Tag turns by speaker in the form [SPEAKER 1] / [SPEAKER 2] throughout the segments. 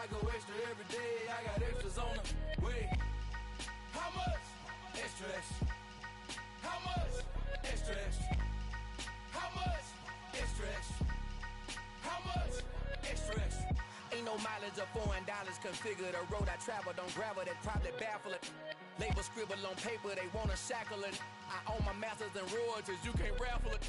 [SPEAKER 1] I go extra every day, I got extras on the way. How much? Extra, extra. How much? Extra, extra. How much? Extra, extra. How much? Extra, extra. Ain't no mileage of $4 configure the road I travel. Don't gravel, that probably baffle it. Label scribble on paper, they wanna shackle it. I own my masters and royalties, you can't raffle it.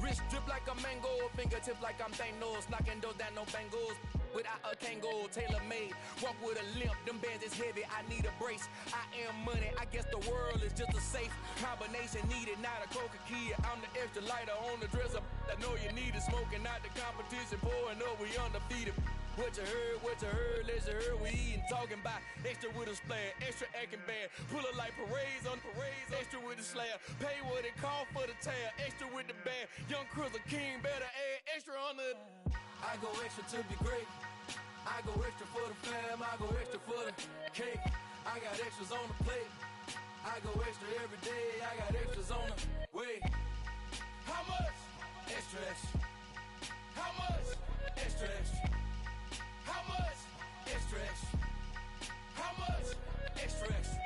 [SPEAKER 1] Wrist drip like a mango, fingertips like I'm Thanos. Knocking those down, no bangles. Without a Kango, tailor-made. Walk with a limp, them bands is heavy, I need a brace. I am money, I guess the world is just a safe combination needed, not a coca key. I'm the extra lighter on the dresser. I know you need it, smoking out the competition, pouring up, we undefeated. What you heard, let's heard, we eating, talking about extra with a splash, extra acting bad. Pull it like parades on parades, extra with the slayer. Pay what it call for the tail, extra with the band. Young Cruz, a king, better add extra on the. I go extra to be great. I go extra for the fam, I go extra for the cake. I got extras on the plate. I go extra every day, I got extras on the way. How much? Extra, extra. How much? Extra, extra. How much? Extra, extra. How much? Extra, extra.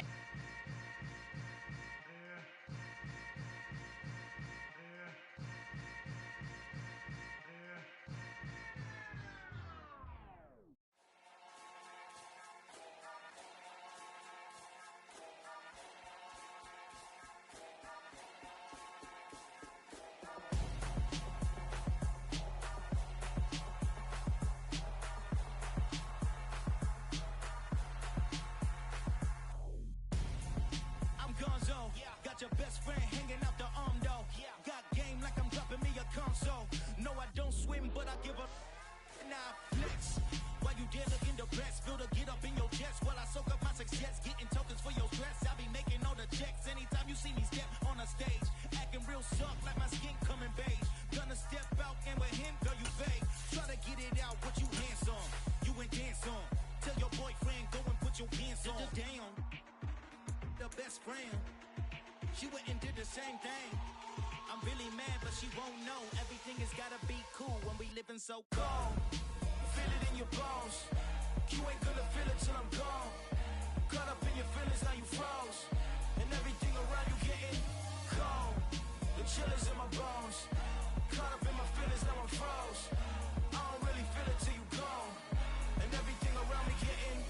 [SPEAKER 2] Got your best friend hanging out the arm though. Got game like I'm dropping me a console. No, I don't swim, but I give a nah flex. While you there looking the best, feel the get up in your chest while I soak up my success, getting tokens for your stress. I be making all the checks anytime you see me step on a stage, acting real soft like my skin coming beige. Gonna step out and with him, girl, you fake. Try to get it out, what you handsome, you ain't dance on. Tell your boyfriend go and put your pants on. Down, the best friend. She went and did the same thing. I'm really mad, but she won't know. Everything has gotta be cool when we living so cold. Feel it in your bones. You ain't gonna feel it till I'm gone. Caught up in your feelings, now you froze. And everything around you getting cold. The chill is in my bones. Caught up in my feelings, now I'm froze. I don't really feel it till you gone. And everything around me getting.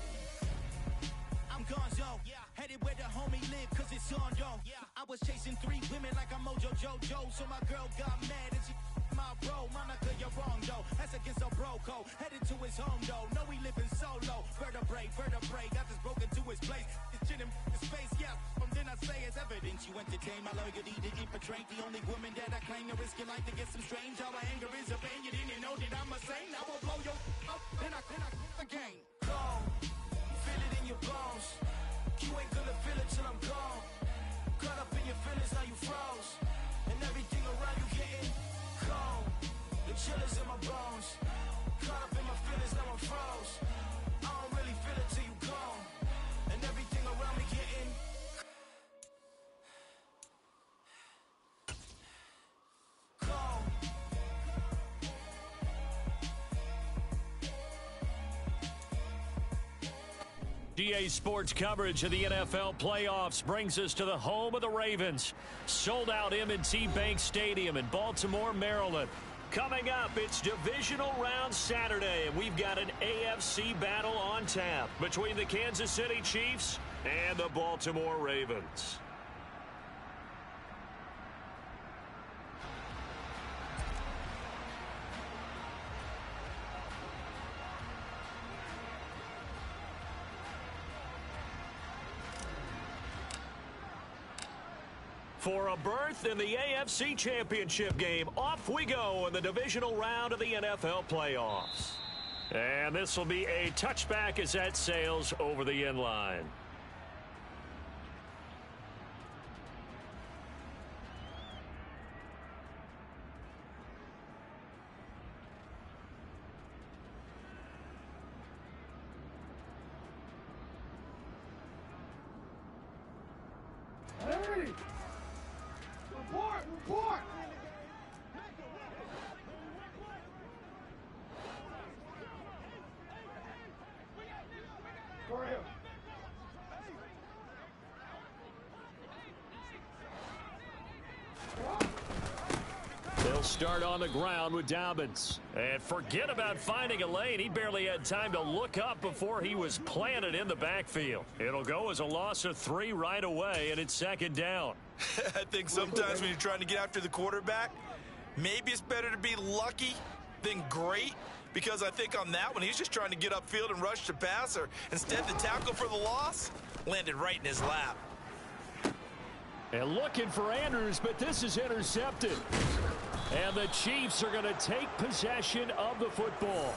[SPEAKER 2] I'm gonzo. Headed where the homie live, cause it's on, yo. I was chasing 3 women like I'm Mojo Jojo, so my girl got mad and she my bro. Monica, you're wrong, though. That's against a bro code. Headed to his home, though. No, he living solo. Vertebrae, got this broken to his place. It's chin in his face, yeah. From then I say it's evidence you entertain my loyalty to infiltrate. The only woman that I claim to risk your life to get some strange. All my anger is a pain. You didn't know that I'm a saint. I will blow your up, then I again. Go, feel it in your bones. You ain't gonna feel it till I'm gone. Caught up in your feelings, now you froze. And everything around you getting cold. The chill is in my bones. Caught up in my feelings, now I'm froze. I don't really feel it till you gone. And everything around me getting cold.
[SPEAKER 3] DA Sports coverage of the NFL playoffs brings us to the home of the Ravens. Sold out M&T Bank Stadium in Baltimore, Maryland. Coming up, it's divisional round Saturday, and we've got an AFC battle on tap between the Kansas City Chiefs and the Baltimore Ravens. For a berth in the AFC Championship game, off we go in the divisional round of the NFL playoffs. And this will be a touchback as that sails over the end line.
[SPEAKER 4] Hey! Report!
[SPEAKER 3] They'll start on the ground with Dobbins. And forget about finding a lane. He barely had time to look up before he was planted in the backfield. It'll go as a loss of 3 right away, and it's second down.
[SPEAKER 4] I think sometimes when you're trying to get after the quarterback, maybe it's better to be lucky than great, because I think on that one, he's just trying to get upfield and rush the passer. Instead, the tackle for the loss landed right in his lap.
[SPEAKER 3] And looking for Andrews, but this is intercepted. And the Chiefs are going to take possession of the football.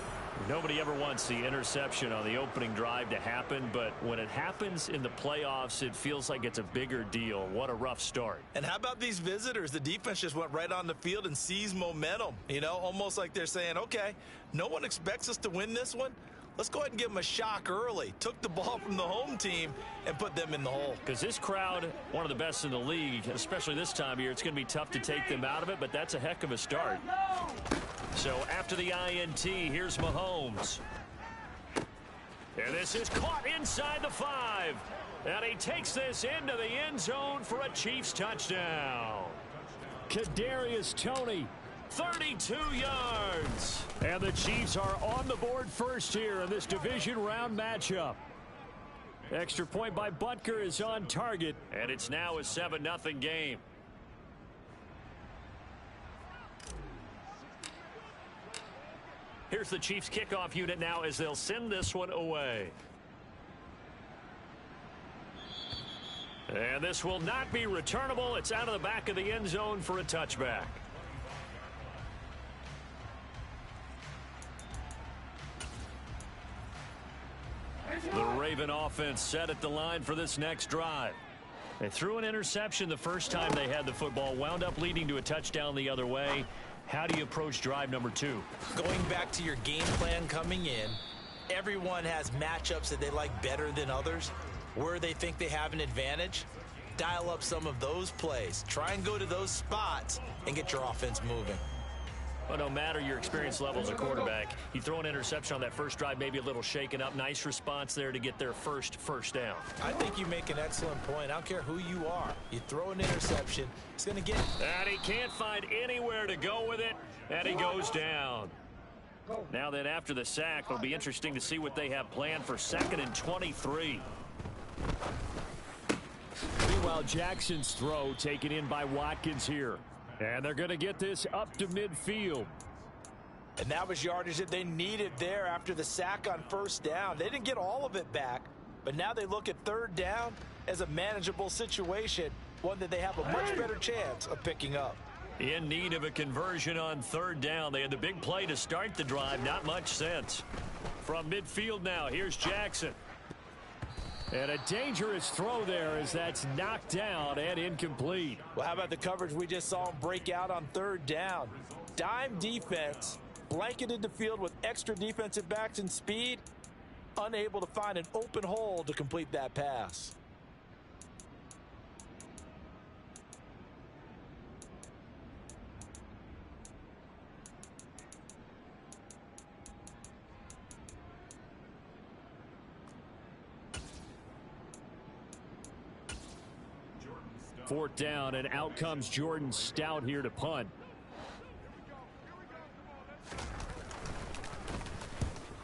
[SPEAKER 3] Nobody ever wants the interception on the opening drive to happen, but when it happens in the playoffs, it feels like it's a bigger deal. What a rough start.
[SPEAKER 4] And how about these visitors? The defense just went right on the field and seized momentum. You know, almost like they're saying, okay, no one expects us to win this one. Let's go ahead and give them a shock early. Took the ball from the home team and put them in the hole.
[SPEAKER 3] Because this crowd, one of the best in the league, especially this time of year, it's going to be tough to take them out of it, but that's a heck of a start. So after the INT, here's Mahomes. And this is caught inside the 5. And he takes this into the end zone for a Chiefs touchdown. Kadarius Toney. 32 yards. And the Chiefs are on the board first here in this division round matchup. Extra point by Butker is on target, and it's now a 7-0 game. Here's the Chiefs kickoff unit now as they'll send this one away. And this will not be returnable. It's out of the back of the end zone for a touchback. The Raven offense set at the line for this next drive. They threw an interception the first time they had the football, wound up leading to a touchdown the other way. How do you approach drive number 2?
[SPEAKER 4] Going back to your game plan coming in, everyone has matchups that they like better than others. Where they think they have an advantage, dial up some of those plays. Try and go to those spots and get your offense moving.
[SPEAKER 3] Well, no matter your experience level as a quarterback, you throw an interception on that first drive, maybe a little shaken up. Nice response there to get their first down.
[SPEAKER 4] I think you make an excellent point. I don't care who you are. You throw an interception, it's going to get...
[SPEAKER 3] And he can't find anywhere to go with it, and he goes down. Now then, after the sack, it'll be interesting to see what they have planned for 2nd and 23. Meanwhile, Jackson's throw taken in by Watkins here. And they're going to get this up to midfield.
[SPEAKER 4] And that was yardage that they needed there after the sack on 1st down. They didn't get all of it back, but now they look at 3rd down as a manageable situation, one that they have a much better chance of picking up.
[SPEAKER 3] In need of a conversion on 3rd down. They had the big play to start the drive. Not much sense. From midfield now, here's Jackson. And a dangerous throw there as that's knocked down and incomplete.
[SPEAKER 4] Well, how about the coverage we just saw him break out on 3rd down? Dime defense, blanketed the field with extra defensive backs and speed, unable to find an open hole to complete that pass.
[SPEAKER 3] Fourth down, and out comes Jordan Stout here to punt.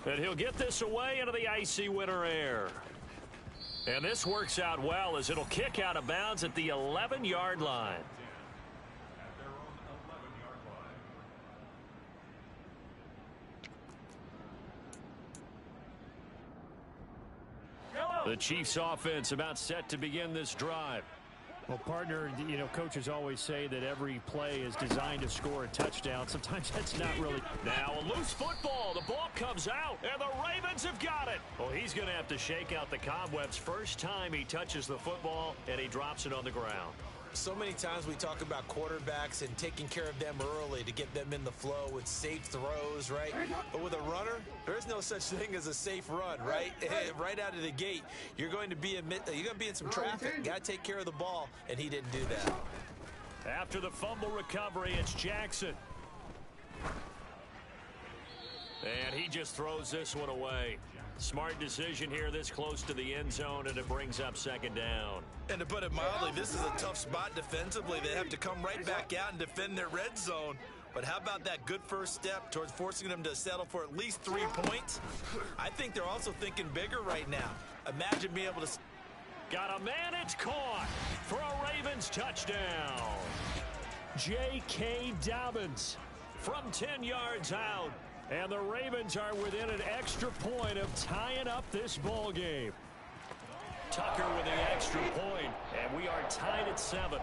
[SPEAKER 3] And he'll get this away into the icy winter air. And this works out well as it'll kick out of bounds at the 11-yard line. The Chiefs offense about set to begin this drive. Well, partner, you know, coaches always say that every play is designed to score a touchdown. Sometimes that's not really. Now a loose football. The ball comes out, and the Ravens have got it. Well, he's going to have to shake out the cobwebs first time he touches the football, and he drops it on the ground.
[SPEAKER 4] So many times we talk about quarterbacks and taking care of them early to get them in the flow with safe throws, right? But with a runner, there is no such thing as a safe run, right? Right out of the gate, you're going to be in some traffic. You got to take care of the ball, and he didn't do that.
[SPEAKER 3] After the fumble recovery, it's Jackson. And he just throws this one away. Smart decision here this close to the end zone, and it brings up second down.
[SPEAKER 4] And to put it mildly, this is a tough spot defensively. They have to come right back out and defend their red zone. But how about that good first step towards forcing them to settle for at least 3 points? I think they're also thinking bigger right now. Imagine being able to...
[SPEAKER 3] Got a man, it's caught for a Ravens touchdown. J.K. Dobbins from 10 yards out. And the Ravens are within an extra point of tying up this ball game. Tucker with the extra point, and we are tied at 7.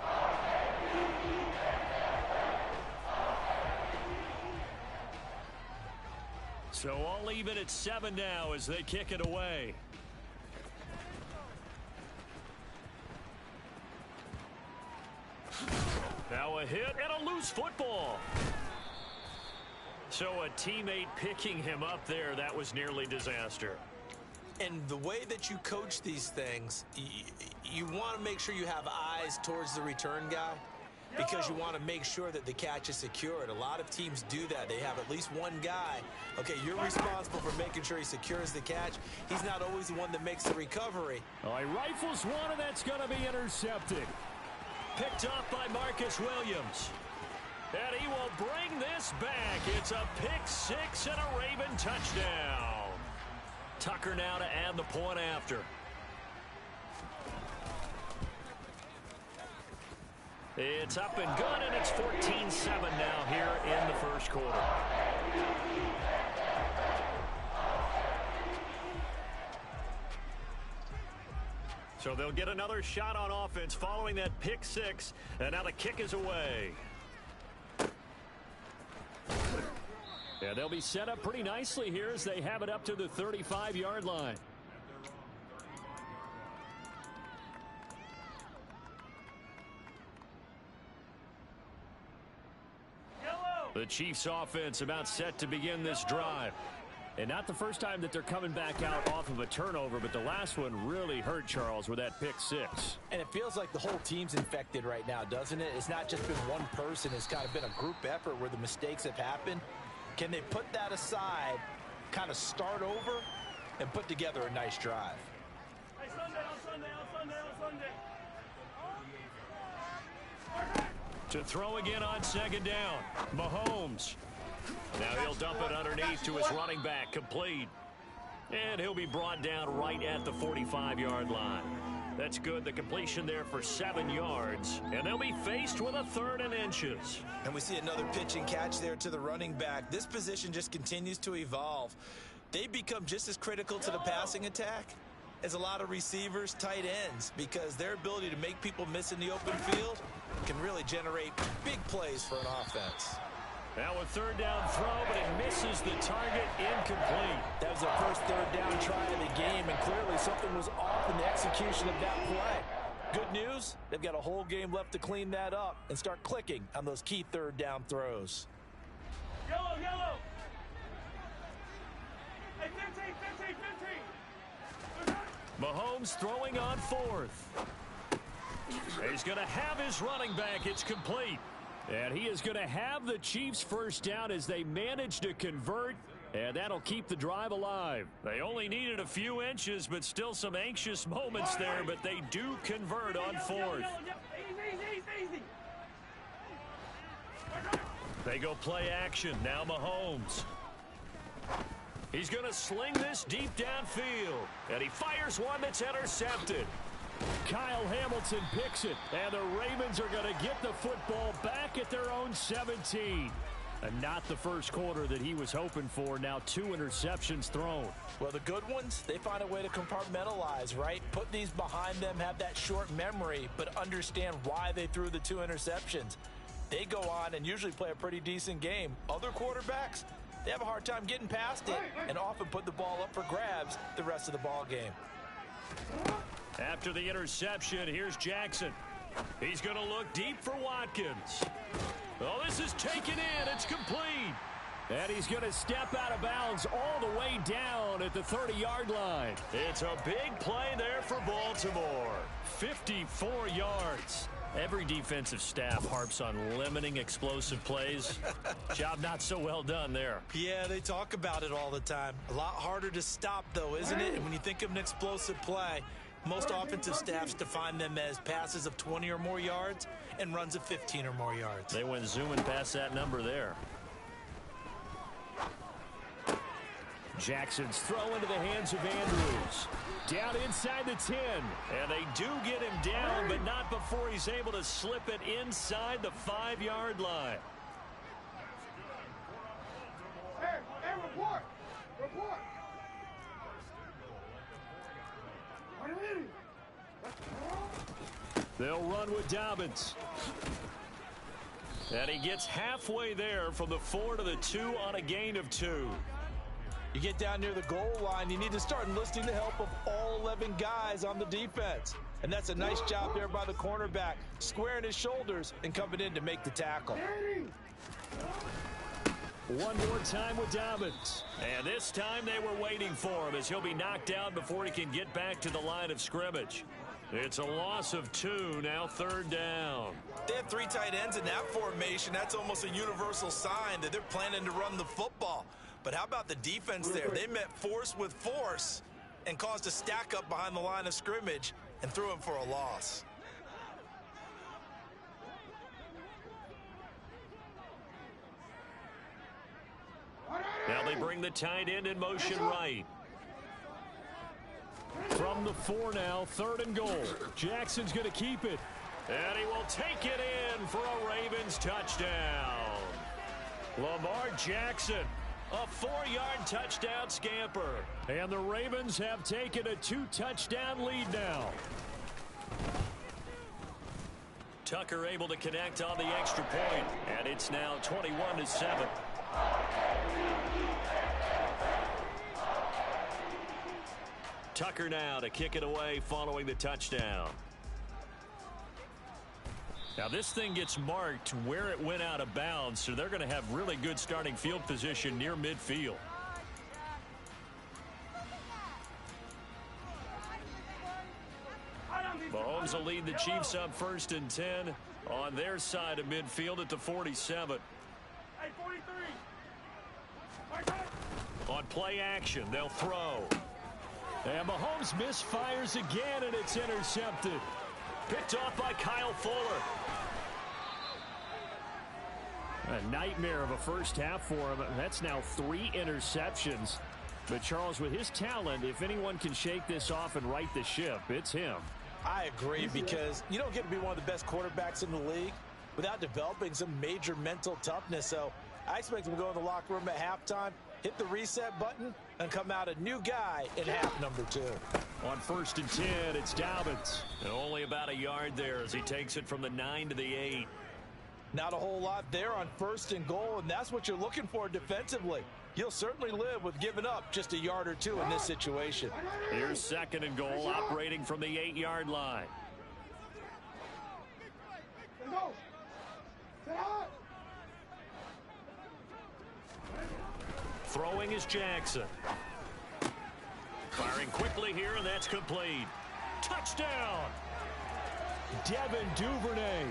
[SPEAKER 3] So all even at 7 now as they kick it away. Now a hit and a loose football. So a teammate picking him up there, that was nearly disaster.
[SPEAKER 4] And the way that you coach these things, you want to make sure you have eyes towards the return guy because you want to make sure that the catch is secured. A lot of teams do that. They have at least one guy. Okay, you're responsible for making sure he secures the catch. He's not always the one that makes the recovery.
[SPEAKER 3] Oh, he rifles one, and that's going to be intercepted. Picked up by Marcus Williams. And he will bring this back. It's a pick-6 and a Raven touchdown. Tucker now to add the point after. It's up and good, and it's 14-7 now here in the first quarter. So they'll get another shot on offense following that pick-6, and now the kick is away. Yeah, they'll be set up pretty nicely here as they have it up to the 35-yard line. The Chiefs offense about set to begin this drive. And not the first time that they're coming back out off of a turnover, but the last one really hurt, Charles, with that pick-6.
[SPEAKER 5] And it feels like the whole team's infected right now, doesn't it? It's not just been one person. It's kind of been a group effort where the mistakes have happened. Can they put that aside, kind of start over, and put together a nice drive?
[SPEAKER 1] Hey, Sunday.
[SPEAKER 3] To throw again on second down, Mahomes. Now he'll dump it underneath to his running back, complete. And he'll be brought down right at the 45-yard line. That's good. The completion there for 7 yards. And they'll be faced with a 3rd and inches.
[SPEAKER 4] And we see another pitch and catch there to the running back. This position just continues to evolve. They become just as critical to the passing attack as a lot of receivers, tight ends, because their ability to make people miss in the open field can really generate big plays for an offense.
[SPEAKER 3] Now a 3rd down throw, but it misses the target, incomplete.
[SPEAKER 5] That was the first 3rd down try of the game, and clearly something was off in the execution of that play. Good news, they've got a whole game left to clean that up and start clicking on those key 3rd down throws.
[SPEAKER 1] Yellow. Hey, 15.
[SPEAKER 3] Mahomes throwing on 4th. He's going to have his running back. It's complete. And he is going to have the Chiefs first down as they manage to convert, and that'll keep the drive alive. They only needed a few inches, but still some anxious moments there, but they do convert on 4th.
[SPEAKER 1] Easy.
[SPEAKER 3] They go play action. Now Mahomes. He's going to sling this deep downfield, and he fires one that's intercepted. Kyle Hamilton picks it, and the Ravens are going to get the football back at their own 17. And not the first quarter that he was hoping for. Now 2 interceptions thrown.
[SPEAKER 5] Well, the good ones, they find a way to compartmentalize, right? Put these behind them, have that short memory, but understand why they threw the 2 interceptions. They go on and usually play a pretty decent game. Other quarterbacks, they have a hard time getting past it and often put the ball up for grabs the rest of the ball game.
[SPEAKER 3] After the interception, here's Jackson. He's going to look deep for Watkins. Oh, this is taken in. It's complete. And he's going to step out of bounds all the way down at the 30-yard line. It's a big play there for Baltimore. 54 yards. Every defensive staff harps on limiting explosive plays. Job not so well done there.
[SPEAKER 5] Yeah, they talk about it all the time. A lot harder to stop, though, isn't it? And when you think of an explosive play, most offensive staffs define them as passes of 20 or more yards and runs of 15 or more yards.
[SPEAKER 3] They went zooming past that number there. Jackson's throw into the hands of Andrews. Down inside the 10. And they do get him down, but not before he's able to slip it inside the 5-yard line.
[SPEAKER 6] Hey, report! Report!
[SPEAKER 3] They'll run with Dobbins. And he gets halfway there from the 4 to the 2 on a gain of 2.
[SPEAKER 5] You get down near the goal line, you need to start enlisting the help of all 11 guys on the defense. And that's a nice job there by the cornerback, squaring his shoulders and coming in to make the tackle.
[SPEAKER 3] One more time with Dobbins. And this time they were waiting for him as he'll be knocked down before he can get back to the line of scrimmage. It's a loss of 2, now 3rd down.
[SPEAKER 4] They have 3 tight ends in that formation. That's almost a universal sign that they're planning to run the football. But how about the defense there? They met force with force and caused a stack up behind the line of scrimmage and threw him for a loss.
[SPEAKER 3] Now they bring the tight end in motion right. From the 4 now, 3rd and goal. Jackson's going to keep it. And he will take it in for a Ravens touchdown. Lamar Jackson, a 4-yard touchdown scamper. And the Ravens have taken a 2-touchdown lead now. Tucker able to connect on the extra point, and it's now 21-7. Tucker now to kick it away following the touchdown. Now this thing gets marked where it went out of bounds, so they're going to have really good starting field position near midfield. Mahomes will lead the Chiefs up 1st and 10 on their side of midfield at the 47.
[SPEAKER 6] Hey, 43.
[SPEAKER 3] On play action, they'll throw. And Mahomes misfires again, and it's intercepted. Picked off by Kyle Fuller. A nightmare of a first half for him. That's now 3 interceptions. But Charles, with his talent, if anyone can shake this off and right the ship, it's him.
[SPEAKER 5] I agree, because you don't get to be one of the best quarterbacks in the league without developing some major mental toughness. So I expect him to go in the locker room at halftime, hit the reset button, and come out a new guy in half number 2.
[SPEAKER 3] On 1st and 10, it's Dobbins. And only about a yard there as he takes it from the 9 to the 8.
[SPEAKER 5] Not a whole lot there on 1st and goal, and that's what you're looking for defensively. You'll certainly live with giving up just a yard or 2 in this situation.
[SPEAKER 3] Here's 2nd and goal, operating from the 8-yard line. Throwing is Jackson. Firing quickly here, and that's complete. Touchdown! Devin Duvernay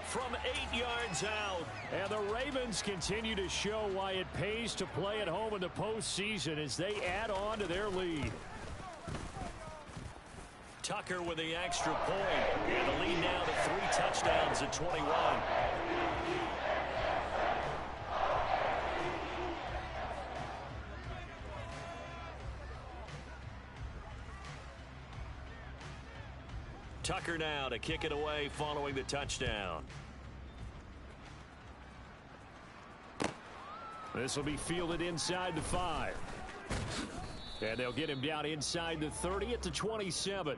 [SPEAKER 3] from 8 yards out. And the Ravens continue to show why it pays to play at home in the postseason as they add on to their lead. Tucker with the extra point. And the lead now to 3 touchdowns at 21. Tucker now to kick it away following the touchdown. This will be fielded inside the 5. And they'll get him down inside the 30 at the 27.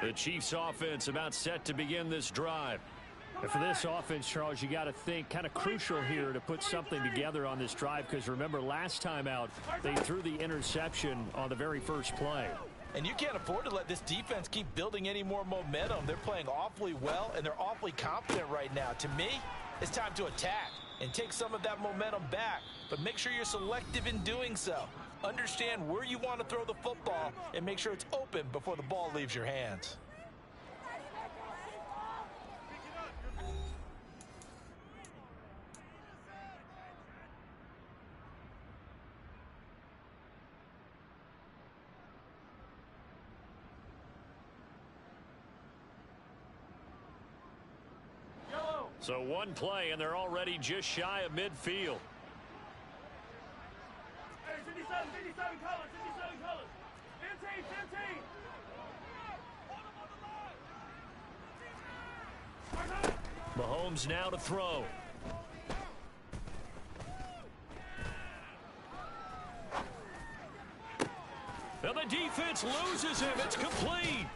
[SPEAKER 3] The Chiefs offense about set to begin this drive. And for this offense, Charles, you got to think kind of crucial here to put something together on this drive, because remember last time out they threw the interception on the very first play.
[SPEAKER 5] And you can't afford to let this defense keep building any more momentum. They're playing awfully well, and they're awfully confident right now. To me, it's time to attack and take some of that momentum back, but make sure you're selective in doing so. Understand where you want to throw the football and make sure it's open before the ball leaves your hands.
[SPEAKER 3] So one play, and they're already just shy of midfield.
[SPEAKER 6] Hey, 57 colors, 57 colors. 15.
[SPEAKER 3] Mahomes now to throw. And the defense loses him. It's complete.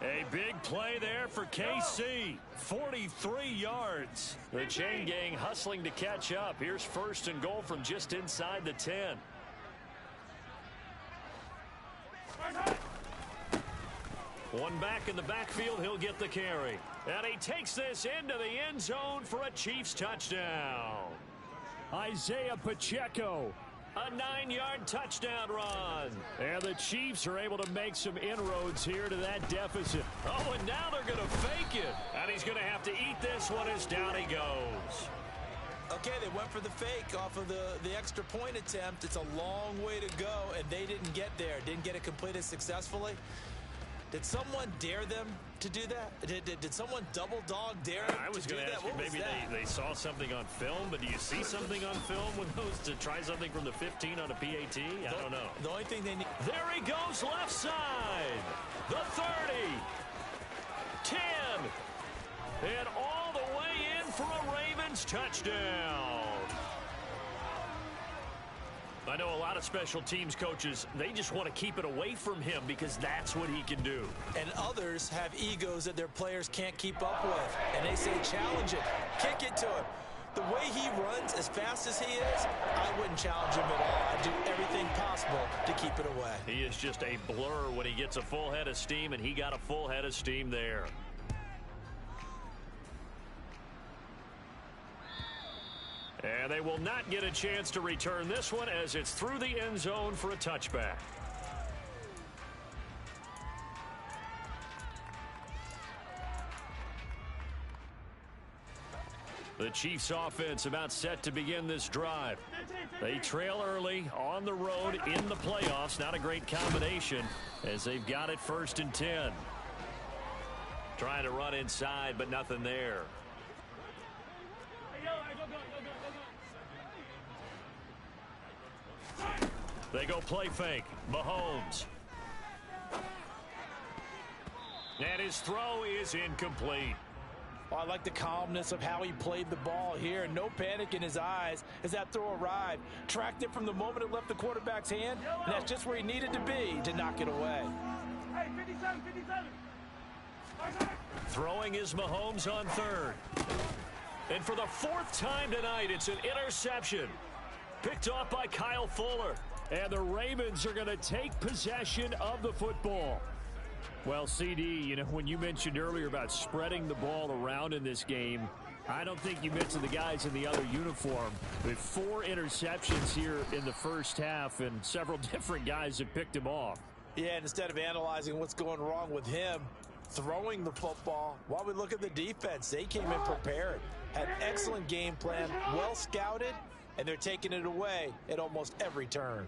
[SPEAKER 3] A big play there for KC. 43 yards. The chain gang hustling to catch up. Here's 1st and goal from just inside the 10. One back in the backfield. He'll get the carry. And he takes this into the end zone for a Chiefs touchdown. Isaiah Pacheco. A 9-yard touchdown run. And the Chiefs are able to make some inroads here to that deficit. Oh, and now they're going to fake it. And he's going to have to eat this one as down he goes.
[SPEAKER 4] Okay, they went for the fake off of the extra point attempt. It's a long way to go, and they didn't get there. Didn't get it completed successfully. Did someone dare them to do that? Did someone double dog dare them
[SPEAKER 3] I was
[SPEAKER 4] to do
[SPEAKER 3] going to
[SPEAKER 4] that?
[SPEAKER 3] ask you, maybe they saw something on film, but do you see something on film with those to try something from the 15 on a PAT? I don't know.
[SPEAKER 4] The only thing they need.
[SPEAKER 3] There he goes left side. The 30. 10. And all the way in for a Ravens touchdown. I know a lot of special teams coaches, they just want to keep it away from him because that's what he can do.
[SPEAKER 4] And others have egos that their players can't keep up with. And they say, challenge it. Kick it to him. The way he runs as fast as he is, I wouldn't challenge him at all. I'd do everything possible to keep it away.
[SPEAKER 3] He is just a blur when he gets a full head of steam, and he got a full head of steam there. And they will not get a chance to return this one as it's through the end zone for a touchback. The Chiefs offense about set to begin this drive. They trail early on the road in the playoffs. Not a great combination as they've got it 1st and 10. Trying to run inside, but nothing there. They go play fake. Mahomes. And his throw is incomplete.
[SPEAKER 5] Well, I like the calmness of how he played the ball here. No panic in his eyes as that throw arrived. Tracked it from the moment it left the quarterback's hand, and that's just where he needed to be to knock it away.
[SPEAKER 6] Hey, 57.
[SPEAKER 3] Throwing is Mahomes on 3rd. And for the 4th time tonight, it's an interception. Picked off by Kyle Fuller. And the Ravens are going to take possession of the football. Well, CD, you know, when you mentioned earlier about spreading the ball around in this game, I don't think you mentioned the guys in the other uniform. With 4 interceptions here in the first half, and several different guys have picked him off.
[SPEAKER 5] Yeah, and instead of analyzing what's going wrong with him, throwing the football, while we look at the defense, they came in prepared. Had an excellent game plan, well scouted, and they're taking it away at almost every turn.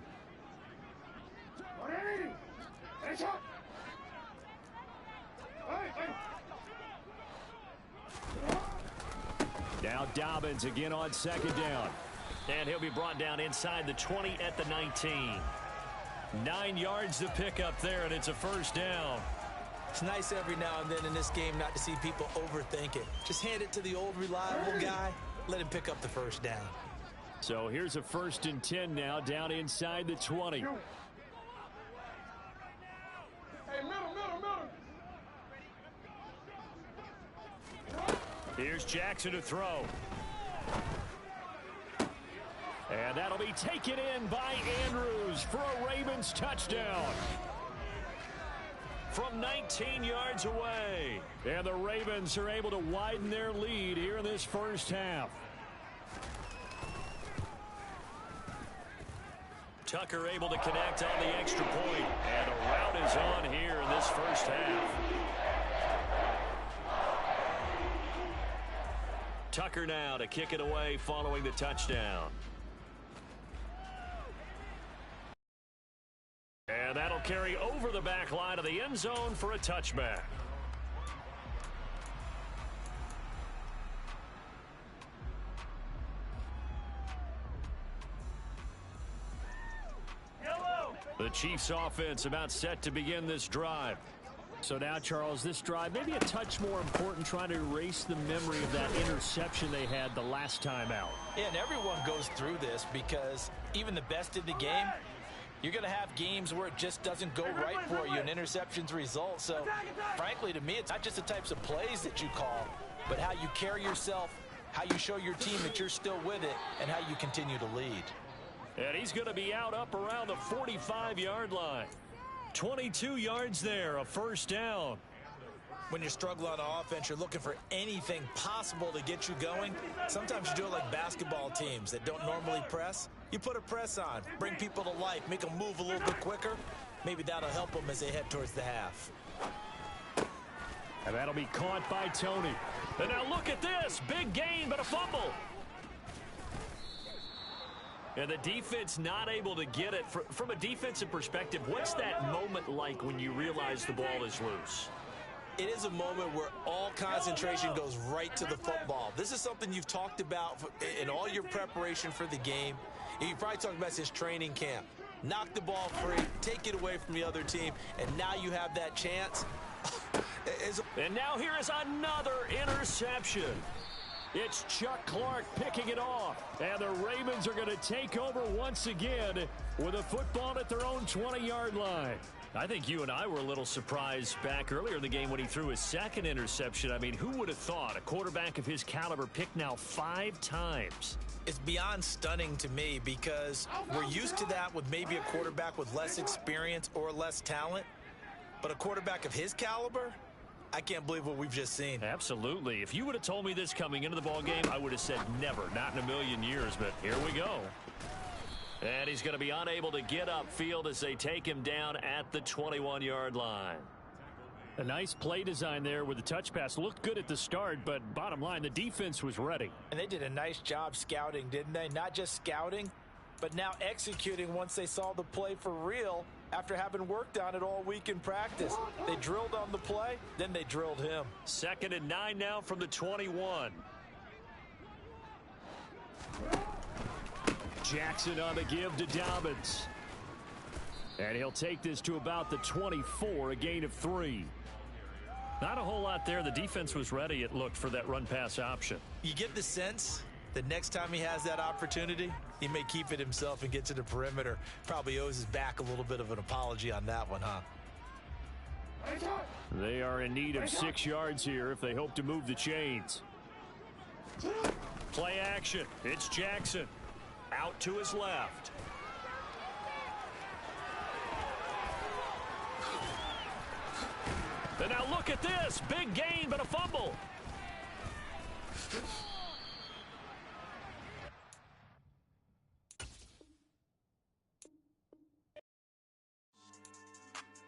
[SPEAKER 3] Now Dobbins again on 2nd down. And he'll be brought down inside the 20 at the 19. 9 yards to pick up there, and it's a 1st down.
[SPEAKER 4] It's nice every now and then in this game not to see people overthink it. Just hand it to the old reliable guy. Let him pick up the 1st down.
[SPEAKER 3] So here's a 1st and 10 now, down inside the 20.
[SPEAKER 6] Hey, middle.
[SPEAKER 3] Here's Jackson to throw. And that'll be taken in by Andrews for a Ravens touchdown. From 19 yards away. And the Ravens are able to widen their lead here in this first half. Tucker able to connect on the extra point. And a rout is on here in this first half. Tucker now to kick it away following the touchdown. And that'll carry over the back line of the end zone for a touchback.
[SPEAKER 6] Yellow.
[SPEAKER 3] The Chiefs offense about set to begin this drive.
[SPEAKER 7] So now, Charles, this drive maybe a touch more important, trying to erase the memory of that interception they had the last time out.
[SPEAKER 5] Yeah, and everyone goes through this because even the best in the game, you're going to have games where it just doesn't go right for you, and interceptions result. So, frankly, to me, it's not just the types of plays that you call, but how you carry yourself, how you show your team that you're still with it, and how you continue to lead.
[SPEAKER 3] And he's going to be out up around the 45-yard line. 22 yards there, a first down.
[SPEAKER 4] When you're struggling on offense, you're looking for anything possible to get you going. Sometimes you do it like basketball teams that don't normally press. You put a press on, bring people to life, make them move a little bit quicker. Maybe that'll help them as they head towards the half.
[SPEAKER 3] And that'll be caught by Tony. And now look at this. Big gain, but a fumble. And the defense not able to get it. From a defensive perspective, what's that moment like when you realize the ball is loose?
[SPEAKER 4] It is a moment where all concentration goes right to the football. This is something you've talked about in all your preparation for the game. And you probably talked about since training camp. Knock the ball free, take it away from the other team, and now you have that chance.
[SPEAKER 3] And now here is another interception. It's Chuck Clark picking it off. And the Ravens are going to take over once again with a football at their own 20-yard line. I think you and I were a little surprised back earlier in the game when he threw his second interception. I mean, who would have thought a quarterback of his caliber picked now 5 times?
[SPEAKER 4] It's beyond stunning to me because we're used to that with maybe a quarterback with less experience or less talent. But a quarterback of his caliber, I can't believe what we've just seen.
[SPEAKER 3] Absolutely. If you would have told me this coming into the ballgame, I would have said never, not in a million years. But here we go. And he's going to be unable to get upfield as they take him down at the 21-yard line.
[SPEAKER 7] A nice play design there with the touch pass. Looked good at the start, but bottom line, the defense was ready.
[SPEAKER 5] And they did a nice job scouting, didn't they? Not just scouting, but now executing once they saw the play for real after having worked on it all week in practice. They drilled on the play, then they drilled him.
[SPEAKER 3] 2nd and 9 now from the 21. Jackson on the give to Dobbins. And he'll take this to about the 24, a gain of 3. Not a whole lot there. The defense was ready, it looked, for that run-pass option.
[SPEAKER 4] You get the sense that next time he has that opportunity, he may keep it himself and get to the perimeter. Probably owes his back a little bit of an apology on that one, huh?
[SPEAKER 3] They are in need of 6 yards here if they hope to move the chains. Play action. It's Jackson. Out to his left. And now look at this. Big gain, but a fumble.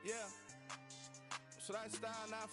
[SPEAKER 1] Yeah. Should I style now?